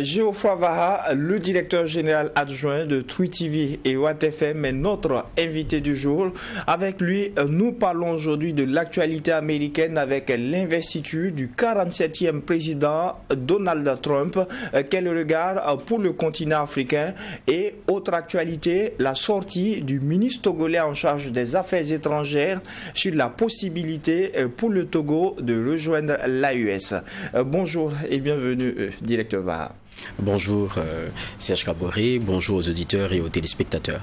Geoffroy Vaha, le directeur général adjoint de True TV et WattFM est notre invité du jour. Avec lui, nous parlons aujourd'hui de l'actualité américaine avec l'investiture du 47e président Donald Trump. Quel regard pour le continent africain? Et autre actualité, la sortie du ministre togolais en charge des affaires étrangères sur la possibilité pour le Togo de rejoindre l'AES. Bonjour et bienvenue, directeur Vaha. Bonjour Serge Kaboré, bonjour aux auditeurs et aux téléspectateurs.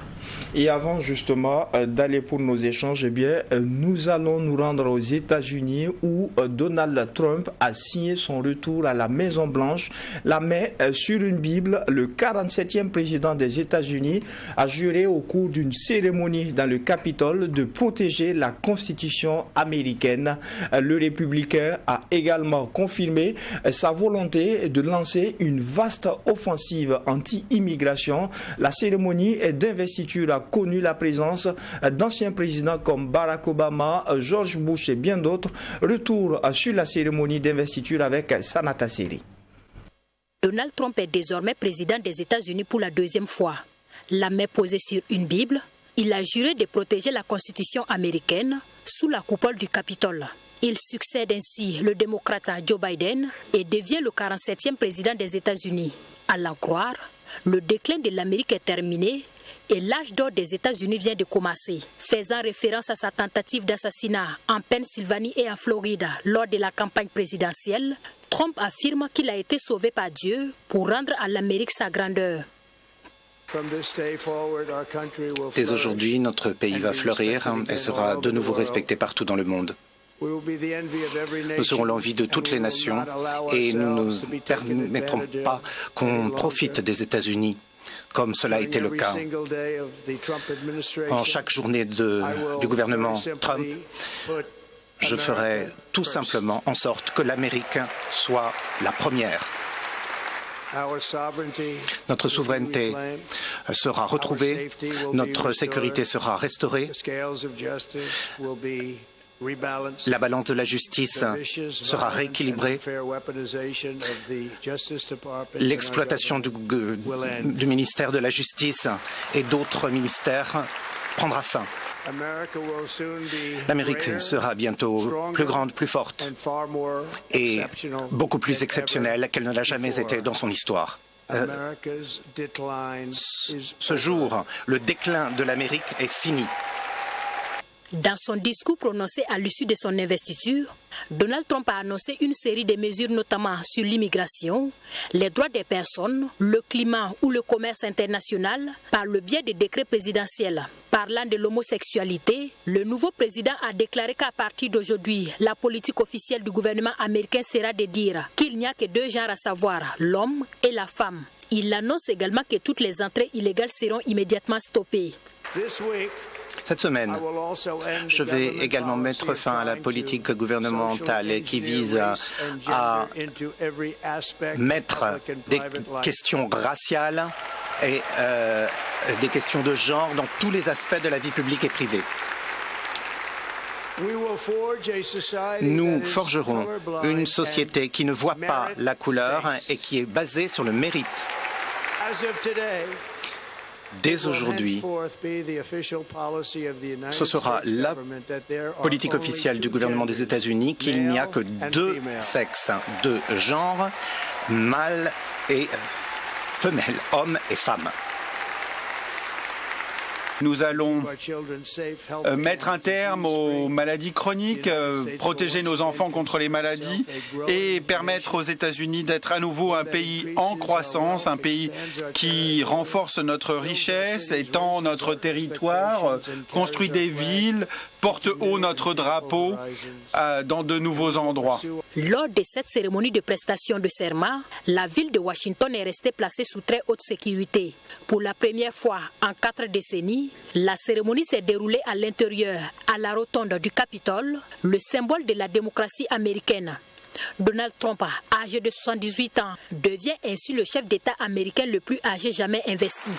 Et avant justement d'aller pour nos échanges, nous allons nous rendre aux États-Unis où Donald Trump a signé son retour à la Maison-Blanche. La main sur une Bible, le 47e président des États-Unis a juré au cours d'une cérémonie dans le Capitole de protéger la Constitution américaine. Le républicain a également confirmé sa volonté de lancer une vaste offensive anti-immigration. La cérémonie d'investiture a connu la présence d'anciens présidents comme Barack Obama, George Bush et bien d'autres. Retour sur la cérémonie d'investiture avec Sanata Seri. Donald Trump est désormais président des États-Unis pour la deuxième fois. La main posée sur une Bible, il a juré de protéger la Constitution américaine sous la coupole du Capitole. Il succède ainsi le démocrate Joe Biden et devient le 47e président des États-Unis. À l'en croire, le déclin de l'Amérique est terminé et l'âge d'or des États-Unis vient de commencer. Faisant référence à sa tentative d'assassinat en Pennsylvanie et en Floride lors de la campagne présidentielle, Trump affirme qu'il a été sauvé par Dieu pour rendre à l'Amérique sa grandeur. Dès aujourd'hui, notre pays va fleurir et sera de nouveau respecté partout dans le monde. Nous serons l'envie de toutes les nations et nous ne permettrons pas qu'on profite des États-Unis comme cela a été le cas. En chaque journée du gouvernement Trump, je ferai tout simplement en sorte que l'Amérique soit la première. Notre souveraineté sera retrouvée, notre sécurité sera restaurée. La balance de la justice sera rééquilibrée. L'exploitation du ministère de la Justice et d'autres ministères prendra fin. L'Amérique sera bientôt plus grande, plus forte et beaucoup plus exceptionnelle qu'elle ne l'a jamais été dans son histoire. Ce jour, le déclin de l'Amérique est fini. Dans son discours prononcé à l'issue de son investiture, Donald Trump a annoncé une série de mesures notamment sur l'immigration, les droits des personnes, le climat ou le commerce international par le biais de décrets présidentiels. Parlant de l'homosexualité, le nouveau président a déclaré qu'à partir d'aujourd'hui, la politique officielle du gouvernement américain sera de dire qu'il n'y a que deux genres, à savoir l'homme et la femme. Il annonce également que toutes les entrées illégales seront immédiatement stoppées. Cette semaine, je vais également mettre fin à la politique gouvernementale qui vise à mettre des questions raciales et des questions de genre dans tous les aspects de la vie publique et privée. Nous forgerons une société qui ne voit pas la couleur et qui est basée sur le mérite. Dès aujourd'hui, ce sera la politique officielle du gouvernement des États-Unis qu'il n'y a que deux sexes, deux genres, mâle et femelle, homme et femme. Nous allons mettre un terme aux maladies chroniques, protéger nos enfants contre les maladies et permettre aux États-Unis d'être à nouveau un pays en croissance, un pays qui renforce notre richesse, étend notre territoire, construit des villes, porte haut notre drapeau dans de nouveaux endroits. Lors de cette cérémonie de prestation de serment, la ville de Washington est restée placée sous très haute sécurité. Pour la première fois en 4 décennies, la cérémonie s'est déroulée à l'intérieur, à la rotonde du Capitole, le symbole de la démocratie américaine. Donald Trump, âgé de 78 ans, devient ainsi le chef d'État américain le plus âgé jamais investi.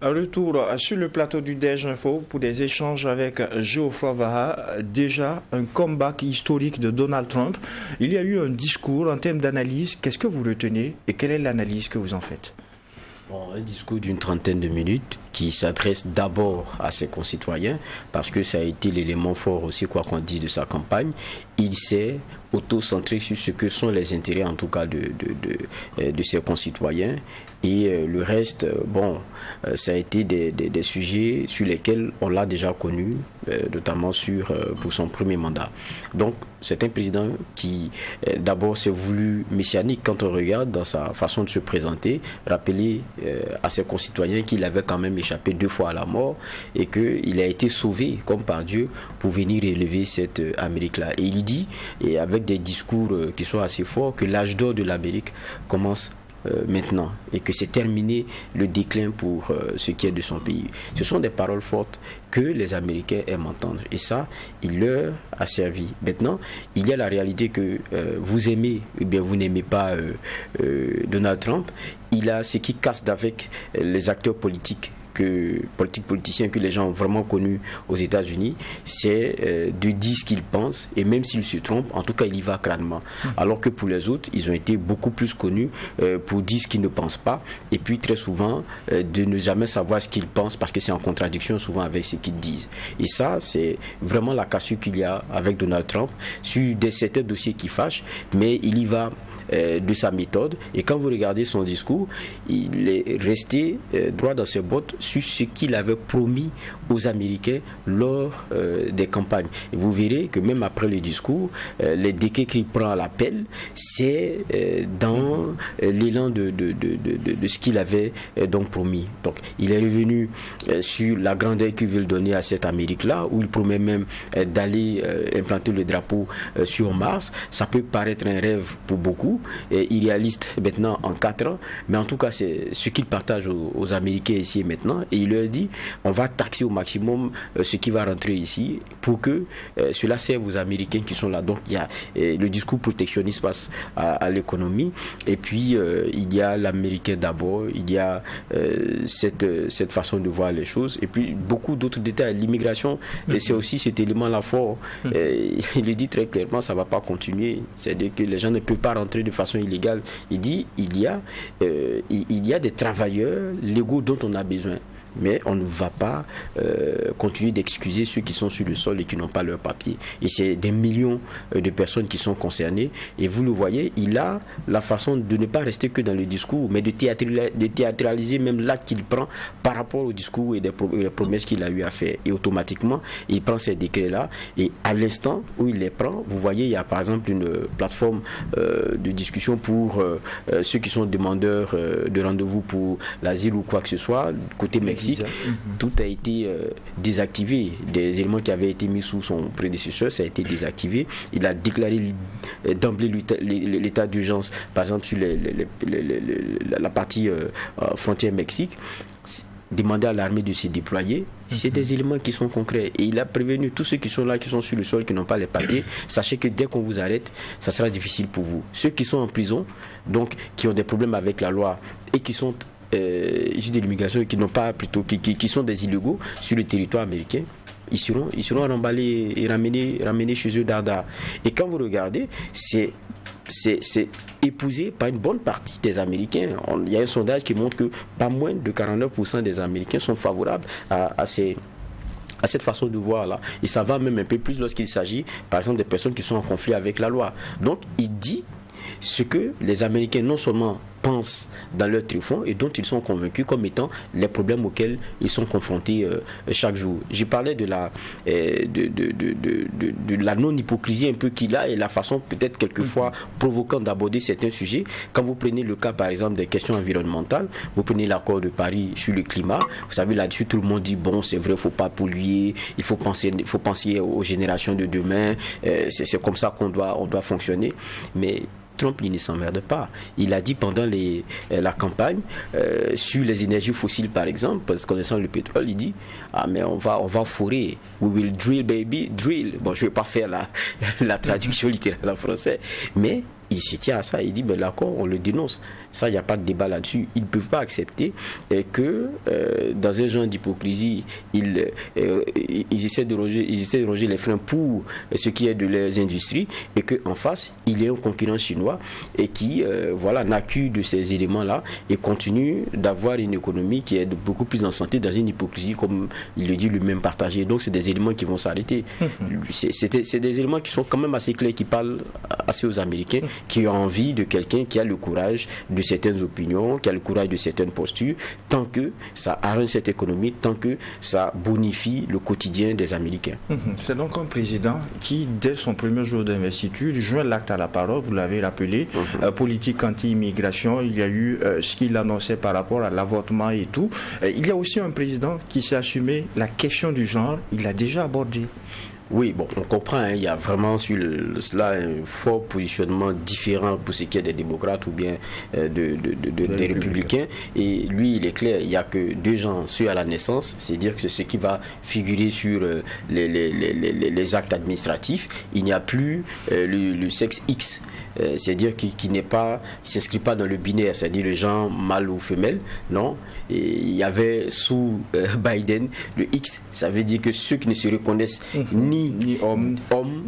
Retour sur le plateau du Déj Info pour des échanges avec Geoffroy Vaha. Déjà, un comeback historique de Donald Trump. Il y a eu un discours en termes d'analyse. Qu'est-ce que vous retenez et quelle est l'analyse que vous en faites? Un discours d'une trentaine de minutes qui s'adresse d'abord à ses concitoyens parce que ça a été l'élément fort aussi, quoi qu'on dise, de sa campagne. Il s'est auto-centré sur ce que sont les intérêts en tout cas de ses concitoyens et le reste, ça a été des sujets sur lesquels on l'a déjà connu, notamment pour son premier mandat. Donc c'est un président qui d'abord s'est voulu messianique quand on regarde dans sa façon de se présenter, rappeler à ses concitoyens qu'il avait quand même échappé 2 fois à la mort et qu'il a été sauvé comme par Dieu pour venir élever cette Amérique-là. Et il dit, et avec des discours qui sont assez forts, que l'âge d'or de l'Amérique commence maintenant et que c'est terminé le déclin pour ce qui est de son pays. Ce sont des paroles fortes que les Américains aiment entendre et ça, il leur a servi. Maintenant, il y a la réalité que vous aimez ou bien vous n'aimez pas Donald Trump. Il a ce qui casse d'avec les acteurs politiciens que les gens ont vraiment connus aux États-Unis, c'est de dire ce qu'ils pensent et même s'ils se trompent, en tout cas il y va crânement. Alors que pour les autres, ils ont été beaucoup plus connus pour dire ce qu'ils ne pensent pas et puis très souvent de ne jamais savoir ce qu'ils pensent parce que c'est en contradiction souvent avec ce qu'ils disent. Et ça, c'est vraiment la cassure qu'il y a avec Donald Trump sur certains dossiers qui fâchent, mais il y va de sa méthode et quand vous regardez son discours, il est resté droit dans ses bottes sur ce qu'il avait promis aux Américains lors des campagnes. Et vous verrez que même après le discours, les décrets qu'il prend à l'appel, c'est dans l'élan de ce qu'il avait donc promis. Donc il est revenu sur la grandeur qu'il veut donner à cette Amérique-là, où il promet même d'aller implanter le drapeau sur Mars. Ça peut paraître un rêve pour beaucoup, irréaliste maintenant en 4 ans, mais en tout cas c'est ce qu'il partage aux Américains ici et maintenant, et il leur dit on va taxer au maximum ce qui va rentrer ici pour que cela serve aux Américains qui sont là. Donc il y a le discours protectionniste face à l'économie et puis il y a l'Américain d'abord, il y a cette façon de voir les choses et puis beaucoup d'autres détails. L'immigration, c'est aussi cet élément-là fort. Il le dit très clairement, ça ne va pas continuer, c'est-à-dire que les gens ne peuvent pas rentrer de façon illégale. Il dit il y a des travailleurs légaux dont on a besoin. Mais on ne va pas continuer d'excuser ceux qui sont sur le sol et qui n'ont pas leur papier. Et c'est des millions de personnes qui sont concernées. Et vous le voyez, il a la façon de ne pas rester que dans le discours, mais de théâtraliser même l'acte qu'il prend par rapport au discours et les promesses qu'il a eu à faire. Et automatiquement, il prend ces décrets-là. Et à l'instant où il les prend, vous voyez, il y a par exemple une plateforme de discussion pour ceux qui sont demandeurs de rendez-vous pour l'asile ou quoi que ce soit, côté Mexique. Tout a été désactivé. Des éléments qui avaient été mis sous son prédécesseur, ça a été désactivé. Il a déclaré d'emblée l'état d'urgence, par exemple sur la partie frontière Mexique. Demander à l'armée de se déployer, c'est des éléments qui sont concrets. Et il a prévenu tous ceux qui sont là, qui sont sur le sol, qui n'ont pas les papiers. Sachez que dès qu'on vous arrête, ça sera difficile pour vous. Ceux qui sont en prison, donc qui ont des problèmes avec la loi et qui sont de l'immigration, qui n'ont pas plutôt, qui sont des illégaux sur le territoire américain, ils seront remballés et ramenés chez eux d'Arda. Et quand vous regardez, c'est épousé par une bonne partie des Américains. Il y a un sondage qui montre que pas moins de 49% des Américains sont favorables à cette façon de voir là. Et ça va même un peu plus lorsqu'il s'agit, par exemple, des personnes qui sont en conflit avec la loi. Donc, il dit ce que les Américains non seulement pensent dans leur tréfonds et dont ils sont convaincus comme étant les problèmes auxquels ils sont confrontés chaque jour. J'ai parlé de la non-hypocrisie un peu qu'il a et la façon peut-être quelquefois provocante d'aborder certains sujets. Quand vous prenez le cas par exemple des questions environnementales, vous prenez l'accord de Paris sur le climat, vous savez là-dessus tout le monde dit bon c'est vrai, il ne faut pas polluer, il faut penser aux générations de demain, c'est comme ça on doit fonctionner, mais Trump, il ne s'emmerde pas. Il a dit pendant la campagne sur les énergies fossiles, par exemple, parce que connaissant le pétrole, il dit mais on va forer. We will drill, baby, drill. Bon, je ne vais pas faire la traduction littérale en français, mais il se tient à ça, il dit, ben d'accord, on le dénonce. Ça, il n'y a pas de débat là-dessus. Ils ne peuvent pas accepter que dans un genre d'hypocrisie, ils essaient de ronger les freins pour ce qui est de leurs industries, et qu'en face, il y a un concurrent chinois et qui n'a qu'u de ces éléments-là et continue d'avoir une économie qui est beaucoup plus en santé dans une hypocrisie, comme il le dit lui-même, partagée. Donc, c'est des éléments qui vont s'arrêter. C'est des éléments qui sont quand même assez clairs, qui parlent assez aux Américains, qui ont envie de quelqu'un qui a le courage de certaines opinions, qui a le courage de certaines postures, tant que ça arrange cette économie, tant que ça bonifie le quotidien des Américains. C'est donc un président qui, dès son premier jour d'investiture, joint l'acte à la parole, vous l'avez rappelé, politique anti-immigration, il y a eu ce qu'il annonçait par rapport à l'avortement et tout. Il y a aussi un président qui s'est assumé la question du genre, il l'a déjà abordé. Oui, bon, on comprend, il y a vraiment sur cela un fort positionnement différent pour ce qui est des démocrates ou bien des républicains. Et lui, il est clair, il n'y a que deux genres, ceux à la naissance, c'est-à-dire que c'est ce qui va figurer sur les actes administratifs. Il n'y a plus le sexe X. C'est-à-dire qui n'est pas, qui ne s'inscrit pas dans le binaire, c'est-à-dire le genre mâle ou femelle, non. Et il y avait sous Biden le X, ça veut dire que ceux qui ne se reconnaissent ni homme,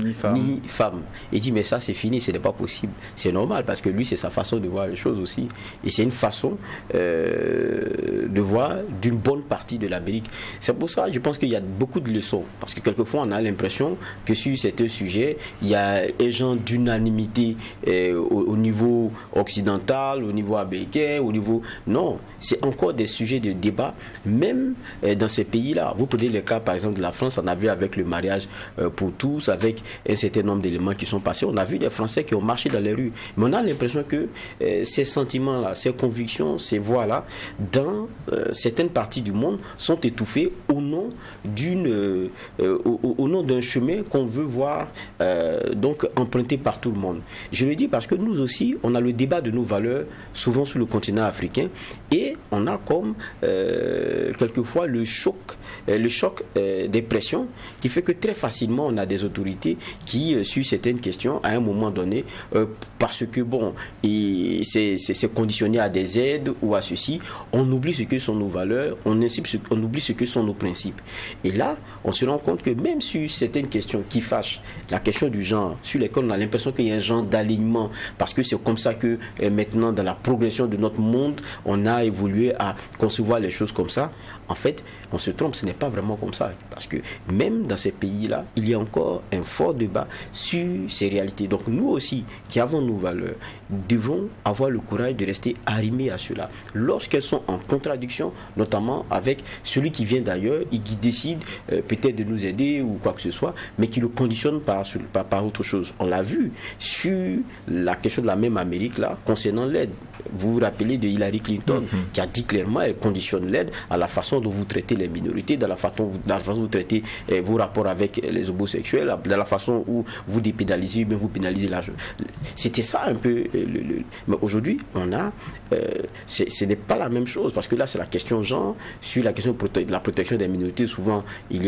ni femme. Il dit mais ça c'est fini, ce n'est pas possible. C'est normal parce que lui c'est sa façon de voir les choses aussi. Et c'est une façon de voir d'une bonne partie de l'Amérique. C'est pour ça je pense qu'il y a beaucoup de leçons. Parce que quelquefois on a l'impression que sur certains sujets, il y a un genre d'unanimité au niveau occidental, au niveau américain, au niveau... Non, c'est encore des sujets de débat, même dans ces pays-là. Vous prenez le cas, par exemple, de la France, on a vu avec le mariage pour tous, avec un certain nombre d'éléments qui sont passés, on a vu des Français qui ont marché dans les rues. Mais on a l'impression que ces sentiments-là, ces convictions, ces voix-là, dans certaines parties du monde, sont étouffées au nom d'un chemin qu'on veut voir donc emprunté par tout le monde. Je le dis parce que nous aussi, on a le débat de nos valeurs souvent sur le continent africain et on a comme quelquefois le choc des pressions qui fait que très facilement on a des autorités qui, sur certaines questions, à un moment donné, parce que bon, c'est conditionné à des aides ou à ceci, on oublie ce que sont nos valeurs, on oublie ce que sont nos principes. Et là, on se rend compte que même sur certaines questions qui fâchent, la question du genre, sur lesquelles on a l'impression qu'il y a un genre d'alignement, parce que c'est comme ça que maintenant, dans la progression de notre monde, on a évolué à concevoir les choses comme ça. En fait, on se trompe, ce n'est pas vraiment comme ça. Parce que même dans ces pays-là, il y a encore un fort débat sur ces réalités. Donc nous aussi, qui avons nos valeurs, devons avoir le courage de rester arrimés à cela. Lorsqu'elles sont en contradiction, notamment avec celui qui vient d'ailleurs et qui décide peut-être de nous aider ou quoi que ce soit, mais qui le conditionne par autre chose. On l'a vu sur la question de la même Amérique, là, concernant l'aide. Vous vous rappelez de Hillary Clinton, qui a dit clairement, elle conditionne l'aide à la façon dont vous traitez les minorités, dans la façon dont vous traitez vos rapports avec les homosexuels, dans la façon où vous dépénalisez ou bien vous pénalisez l'argent. C'était ça un peu. Mais aujourd'hui, on a. Ce n'est pas la même chose, parce que là, c'est la question genre. Sur la question de la protection des minorités, souvent, il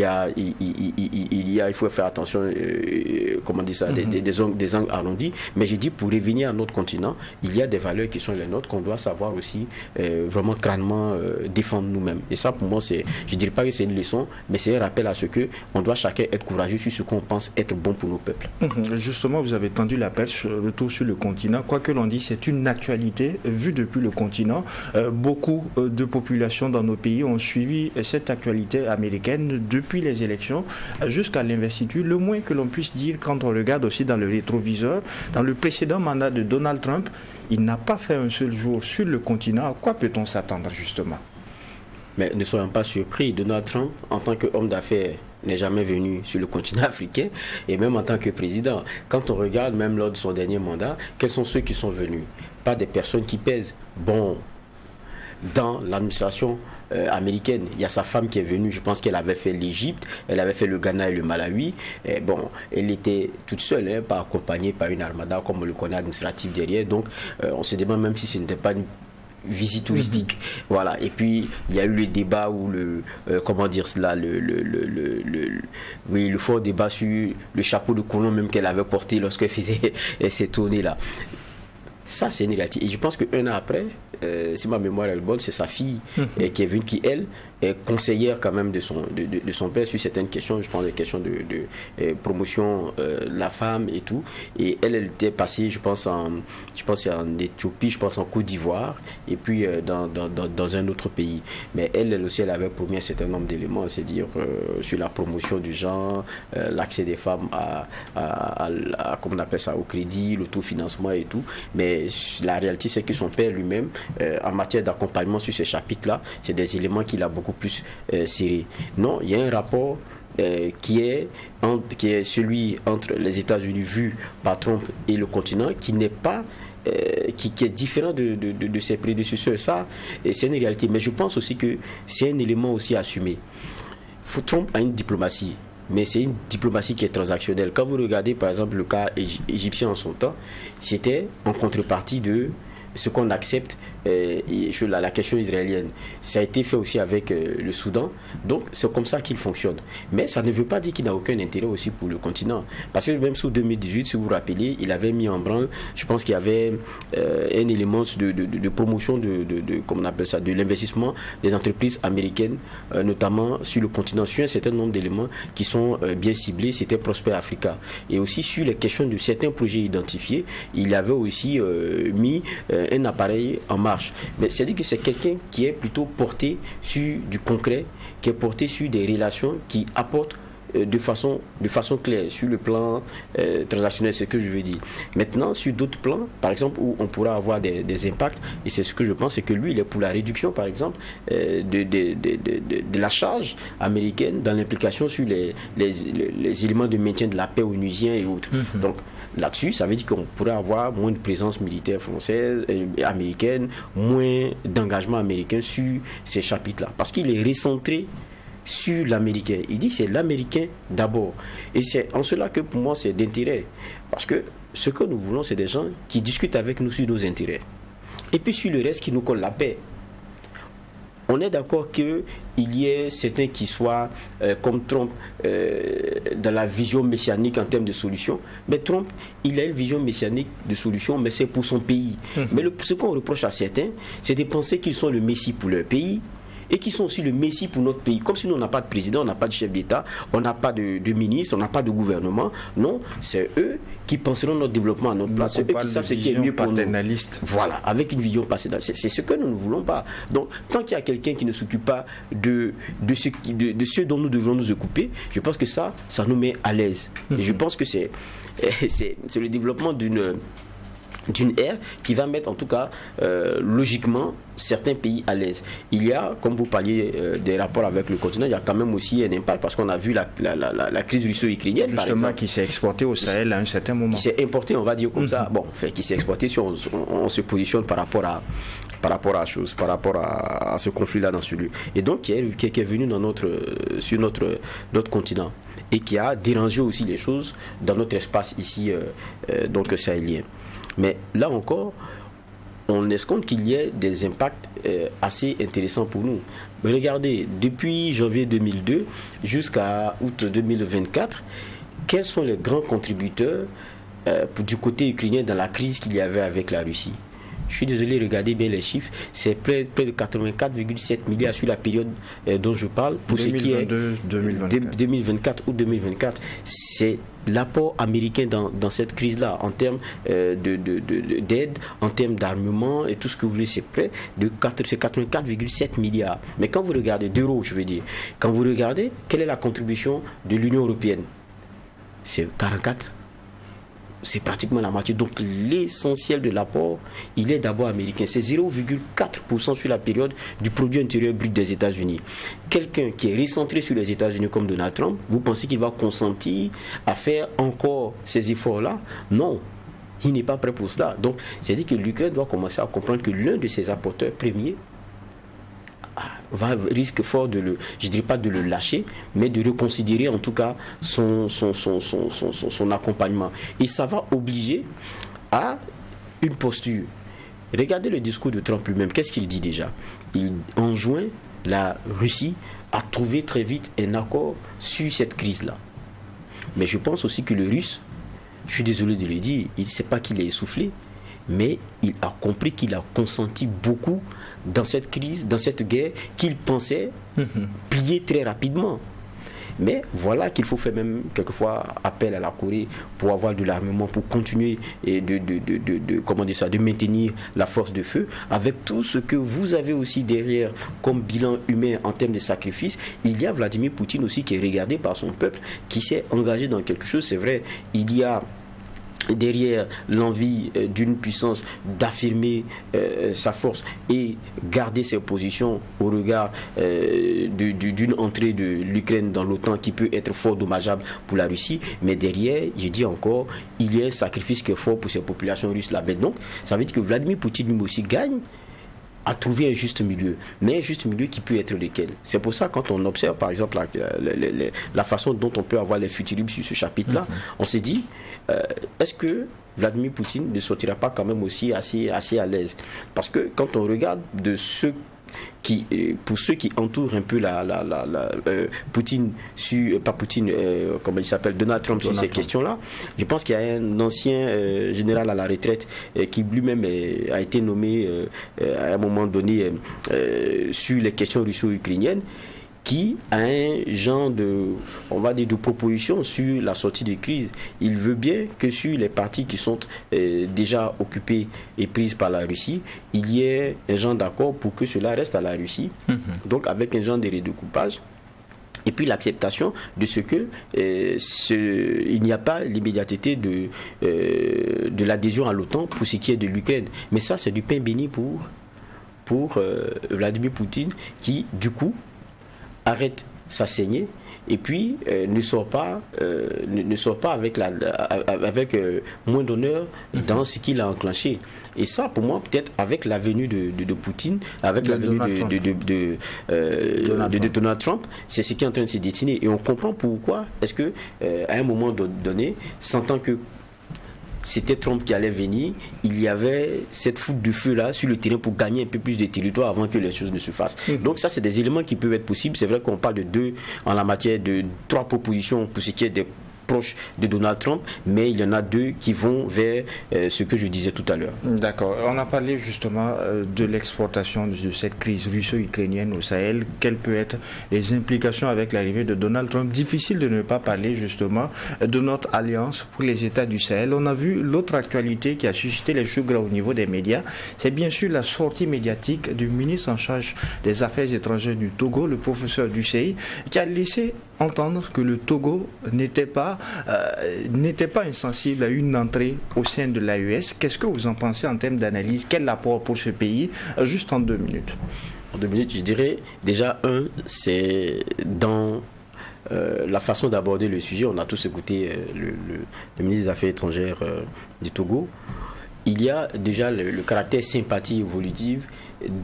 faut faire attention, comment dire ça, des angles arrondis. Mais j'ai dit, pour revenir à notre continent, il y a des valeurs qui sont les nôtres qu'on doit savoir aussi vraiment crânement défendre nous-mêmes. Et ça, pour moi, je ne dirais pas que c'est une leçon, mais c'est un rappel à ce que on doit chacun être courageux sur ce qu'on pense être bon pour nos peuples. Justement, vous avez tendu la perche, retour sur le continent. Quoi que l'on dise, c'est une actualité vue depuis le continent. Beaucoup de populations dans nos pays ont suivi cette actualité américaine depuis les élections jusqu'à l'investiture. Le moins que l'on puisse dire quand on regarde aussi dans le rétroviseur, dans le précédent mandat de Donald Trump, il n'a pas fait un seul jour sur le continent. À quoi peut-on s'attendre justement ? Mais ne soyons pas surpris, Donald Trump, en tant qu'homme d'affaires, n'est jamais venu sur le continent africain, et même en tant que président. Quand on regarde, même lors de son dernier mandat, quels sont ceux qui sont venus ? Pas des personnes qui pèsent. Bon, dans l'administration américaine, il y a sa femme qui est venue, je pense qu'elle avait fait l'Égypte, elle avait fait le Ghana et le Malawi, et bon, elle était toute seule, pas accompagnée par une armada comme on le connaît administratif derrière, donc on se demande même si ce n'était pas une visite touristique. Voilà. Et puis il y a eu le débat où le fort débat sur le chapeau de colon même qu'elle avait porté lorsqu'elle faisait ces tournées là. Ça, c'est une réalité. Et je pense qu'un an après, si ma mémoire est bonne, c'est sa fille qui est venue, qui, elle, est conseillère quand même de son père sur certaines questions. Je pense des questions de promotion de la femme et tout. Et elle était passée, je pense en Éthiopie, je pense en Côte d'Ivoire, et puis dans un autre pays. Mais elle aussi, elle avait promis un certain nombre d'éléments, c'est-à-dire sur la promotion du genre, l'accès des femmes à comment on appelle ça, au crédit, l'autofinancement et tout. Mais la réalité, c'est que son père lui-même, en matière d'accompagnement sur ce chapitre-là, c'est des éléments qu'il a beaucoup plus serrés. Non, il y a un rapport qui est celui entre les États-Unis vus par Trump et le continent, qui n'est pas qui est différent de ses prédécesseurs. Ça, c'est une réalité. Mais je pense aussi que c'est un élément aussi à assumer. Trump a une diplomatie, mais c'est une diplomatie qui est transactionnelle. Quand vous regardez par exemple le cas égyptien en son temps, c'était en contrepartie de ce qu'on accepte la question israélienne. Ça a été fait aussi avec le Soudan. Donc c'est comme ça qu'il fonctionne. Mais ça ne veut pas dire qu'il n'a aucun intérêt aussi pour le continent. Parce que même sous 2018, si vous vous rappelez, il avait mis en branle, je pense qu'il y avait un élément de promotion comment on appelle ça, de l'investissement des entreprises américaines, notamment sur le continent, sur un certain nombre d'éléments qui sont bien ciblés. C'était Prosper Africa. Et aussi sur les questions de certains projets identifiés, il avait aussi mis un appareil en marche. Mais c'est-à-dire que c'est quelqu'un qui est plutôt porté sur du concret, qui est porté sur des relations qui apportent de façon claire sur le plan transactionnel, c'est ce que je veux dire. Maintenant, sur d'autres plans, par exemple, où on pourra avoir des impacts, et c'est ce que je pense, c'est que lui, il est pour la réduction, par exemple, de la charge américaine dans l'implication sur les éléments de maintien de la paix onusiens et autres. Donc, là-dessus, ça veut dire qu'on pourrait avoir moins de présence militaire française, américaine, moins d'engagement américain sur ces chapitres-là. Parce qu'il est recentré sur l'américain. Il dit que c'est l'américain d'abord. Et c'est en cela que pour moi c'est d'intérêt. Parce que ce que nous voulons, c'est des gens qui discutent avec nous sur nos intérêts. Et puis sur le reste, qui nous colle la paix. On est d'accord qu'il y ait certains qui soient comme Trump dans la vision messianique en termes de solutions. Mais Trump, il a une vision messianique de solutions, mais c'est pour son pays. Mais ce qu'on reproche à certains, c'est de penser qu'ils sont le Messie pour leur pays et qui sont aussi le Messie pour notre pays. Comme si nous, on n'a pas de président, on n'a pas de chef d'État, on n'a pas de ministre, on n'a pas de gouvernement. Non, c'est eux qui penseront notre développement à notre place. C'est eux qui savent ce qui est mieux pour nous. Voilà, avec une vision paternaliste. C'est ce que nous ne voulons pas. Donc, tant qu'il y a quelqu'un qui ne s'occupe pas de ce dont nous devons nous occuper, je pense que ça nous met à l'aise. Et je pense que c'est le développement d'une ère qui va mettre en tout cas logiquement certains pays à l'aise. Il y a, comme vous parliez des rapports avec le continent, il y a quand même aussi un impact parce qu'on a vu la crise russo-ukrainienne justement qui s'est exportée au Sahel à un certain moment. Qui s'est importée, on va dire comme ça. Bon, qui s'est exportée si on se positionne par rapport à ce conflit-là dans ce lieu. Et donc qui est venu sur notre continent et qui a dérangé aussi les choses dans notre espace ici donc sahélien. Mais là encore, on escompte qu'il y ait des impacts assez intéressants pour nous. Mais regardez, depuis janvier 2002 jusqu'à août 2024, quels sont les grands contributeurs du côté ukrainien dans la crise qu'il y avait avec la Russie? Je suis désolé, regardez bien les chiffres. C'est près de 84,7 milliards sur la période dont je parle. Pour 2024 ou 2024, c'est l'apport américain dans cette crise-là, en termes d'aide, en termes d'armement et tout ce que vous voulez, c'est près de 84,7 milliards. Mais quand vous regardez, d'euros, je veux dire, quand vous regardez, quelle est la contribution de l'Union européenne? C'est 44. C'est pratiquement la moitié. Donc l'essentiel de l'apport, il est d'abord américain. C'est 0,4% sur la période du produit intérieur brut des États-Unis. Quelqu'un qui est recentré sur les États-Unis comme Donald Trump, vous pensez qu'il va consentir à faire encore ces efforts-là? Non. Il n'est pas prêt pour cela. Donc, c'est-à-dire que l'Ukraine doit commencer à comprendre que l'un de ses apporteurs premiers risque fort je dirais pas de le lâcher, mais de reconsidérer en tout cas son accompagnement. Et ça va obliger à une posture. Regardez le discours de Trump lui-même. Qu'est-ce qu'il dit déjà? Il enjoint la Russie à trouver très vite un accord sur cette crise-là. Mais je pense aussi que le Russe, je suis désolé de le dire, il ne sait pas qu'il est essoufflé. mais il a compris qu'il a consenti beaucoup dans cette crise, dans cette guerre, qu'il pensait plier très rapidement. Mais voilà qu'il faut faire même quelquefois appel à la Corée pour avoir de l'armement, pour continuer et de maintenir la force de feu. Avec tout ce que vous avez aussi derrière comme bilan humain en termes de sacrifices, il y a Vladimir Poutine aussi qui est regardé par son peuple, qui s'est engagé dans quelque chose. C'est vrai, il y a derrière l'envie d'une puissance d'affirmer sa force et garder ses positions au regard d'une entrée de l'Ukraine dans l'OTAN qui peut être fort dommageable pour la Russie, mais derrière, je dis encore, il y a un sacrifice qui est fort pour ces populations russes là-bas. Donc, ça veut dire que Vladimir Poutine lui aussi gagne à trouver un juste milieu, mais un juste milieu qui peut être lequel. C'est pour ça, quand on observe par exemple la façon dont on peut avoir les futurismes sur ce chapitre-là, on s'est dit, est-ce que Vladimir Poutine ne sortira pas quand même aussi assez à l'aise? Parce que quand on regarde de ceux pour ceux qui entourent un peu Poutine, comment il s'appelle, Donald Trump sur ces questions-là, je pense qu'il y a un ancien général à la retraite qui lui-même a été nommé à un moment donné sur les questions russo-ukrainiennes, qui a un genre de proposition sur la sortie de crise. Il veut bien que sur les parties qui sont déjà occupées et prises par la Russie, il y ait un genre d'accord pour que cela reste à la Russie, donc avec un genre de redécoupage. Et puis l'acceptation de ce que il n'y a pas l'immédiateté de l'adhésion à l'OTAN pour ce qui est de l'Ukraine. Mais ça, c'est du pain béni pour Vladimir Poutine qui, du coup, arrête sa saignée et puis ne sort pas avec moins d'honneur dans ce qu'il a enclenché. Et ça, pour moi, peut-être avec la venue de Poutine, avec la venue de Donald Trump, c'est ce qui est en train de se dessiner. Et on comprend pourquoi est-ce que à un moment donné, sentant que c'était Trump qui allait venir, il y avait cette foudre de feu là sur le terrain pour gagner un peu plus de territoire avant que les choses ne se fassent. Donc ça, c'est des éléments qui peuvent être possibles. C'est vrai qu'on parle de deux en la matière de 3 propositions pour ce qui est des proches de Donald Trump, mais il y en a 2 qui vont vers ce que je disais tout à l'heure. D'accord. On a parlé justement de l'exportation de cette crise russo-ukrainienne au Sahel. Quelles peuvent être les implications avec l'arrivée de Donald Trump? Difficile de ne pas parler justement de notre alliance pour les États du Sahel. On a vu l'autre actualité qui a suscité les choux gras au niveau des médias. C'est bien sûr la sortie médiatique du ministre en charge des Affaires étrangères du Togo, le professeur Dussey, qui a laissé entendre que le Togo n'était pas insensible à une entrée au sein de l'AES. Qu'est-ce que vous en pensez en termes d'analyse? Quel apport pour ce pays? Juste en 2 minutes. En 2 minutes, je dirais déjà, c'est dans la façon d'aborder le sujet. On a tous écouté le ministre des Affaires étrangères du Togo. Il y a déjà le caractère sympathie évolutive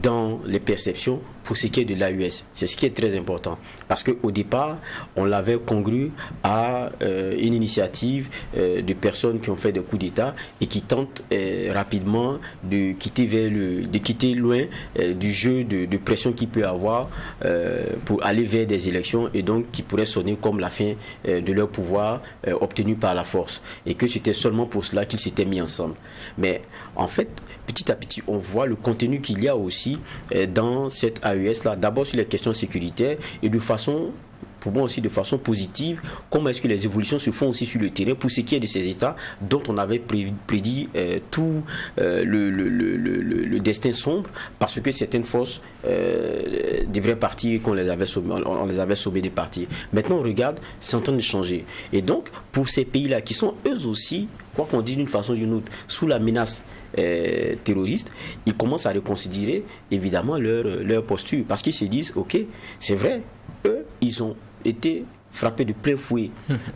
dans les perceptions pour ce qui est de l'AES. C'est ce qui est très important. Parce qu'au départ, on l'avait congru à une initiative de personnes qui ont fait des coups d'État et qui tentent rapidement de quitter loin du jeu de pression qu'il peut avoir pour aller vers des élections et donc qui pourrait sonner comme la fin de leur pouvoir obtenu par la force. Et que c'était seulement pour cela qu'ils s'étaient mis ensemble. Mais en fait, petit à petit, on voit le contenu qu'il y a aussi dans cette AES-là, d'abord sur les questions sécuritaires et pour moi aussi de façon positive, comment est-ce que les évolutions se font aussi sur le terrain pour ce qui est de ces États dont on avait prédit tout le destin sombre parce que certaines forces devraient partir et qu'on les avait sommés de partir. Maintenant on regarde, c'est en train de changer. Et donc pour ces pays-là qui sont eux aussi, quoi qu'on dise d'une façon ou d'une autre, sous la menace terroristes, ils commencent à reconsidérer évidemment leur posture parce qu'ils se disent ok, c'est vrai, eux ils ont été frappés de plein fouet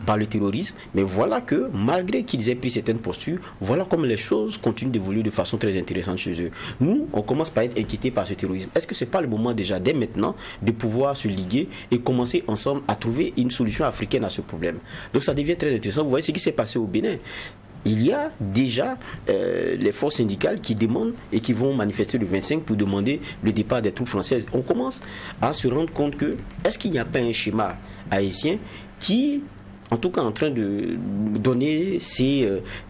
par le terrorisme, mais voilà que malgré qu'ils aient pris certaines postures, voilà comme les choses continuent d'évoluer de façon très intéressante chez eux. Nous, on commence par être inquiétés par ce terrorisme. Est-ce que c'est pas le moment déjà dès maintenant de pouvoir se liguer et commencer ensemble à trouver une solution africaine à ce problème? Donc ça devient très intéressant. Vous voyez ce qui s'est passé au Bénin. Il y a déjà les forces syndicales qui demandent et qui vont manifester le 25 pour demander le départ des troupes françaises. On commence à se rendre compte que est-ce qu'il n'y a pas un schéma haïtien qui en tout cas en train de donner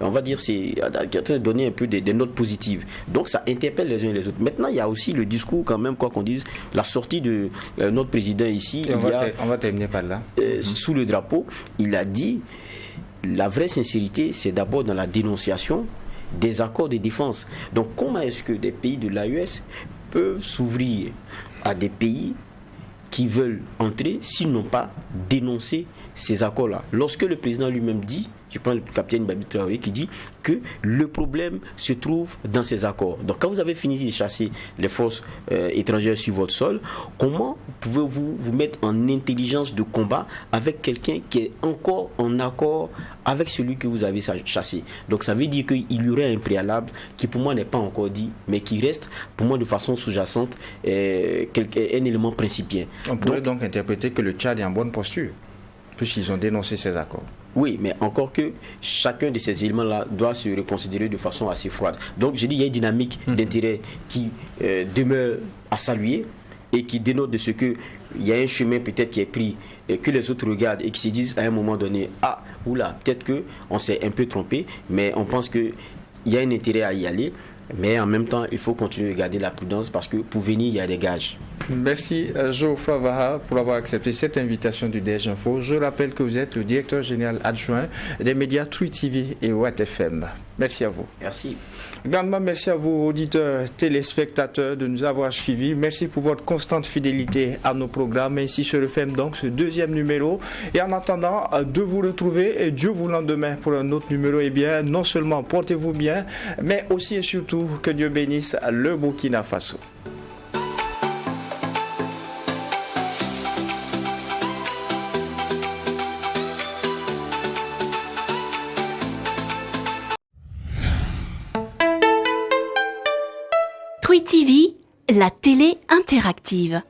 on va dire, en train de donner un peu des notes positives. Donc ça interpelle les uns et les autres. Maintenant, il y a aussi le discours quand même, quoi qu'on dise, la sortie de notre président ici. On va terminer par là. Sous le drapeau, il a dit, la vraie sincérité, c'est d'abord dans la dénonciation des accords de défense. Donc comment est-ce que des pays de l'AES peuvent s'ouvrir à des pays qui veulent entrer s'ils n'ont pas dénoncé ces accords-là? Lorsque le président lui-même dit, je prends le capitaine Babi Traoré qui dit que le problème se trouve dans ces accords. Donc quand vous avez fini de chasser les forces étrangères sur votre sol, comment pouvez-vous vous mettre en intelligence de combat avec quelqu'un qui est encore en accord avec celui que vous avez chassé? Donc ça veut dire qu'il y aurait un préalable qui pour moi n'est pas encore dit, mais qui reste pour moi de façon sous-jacente un élément principien. On pourrait donc interpréter que le Tchad est en bonne posture, puisqu'ils ont dénoncé ces accords. Oui, mais encore que chacun de ces éléments-là doit se reconsidérer de façon assez froide. Donc, je dis, il y a une dynamique d'intérêt qui demeure à saluer et qui dénote de ce qu'il y a un chemin peut-être qui est pris et que les autres regardent et qui se disent à un moment donné, ah, oula, peut-être qu'on s'est un peu trompé, mais on pense qu'il y a un intérêt à y aller. Mais en même temps, il faut continuer de garder la prudence parce que pour venir, il y a des gages. Merci Geoffroy Vaha pour avoir accepté cette invitation du DG Info. Je rappelle que vous êtes le directeur général adjoint des médias True TV et Watt FM. Merci à vous. Merci. Grandement merci à vous, auditeurs, téléspectateurs, de nous avoir suivis. Merci pour votre constante fidélité à nos programmes. Ainsi se referme donc ce deuxième numéro. Et en attendant de vous retrouver, et Dieu voulant demain pour un autre numéro, eh bien, non seulement portez-vous bien, mais aussi et surtout que Dieu bénisse le Burkina Faso. True TV, la télé interactive.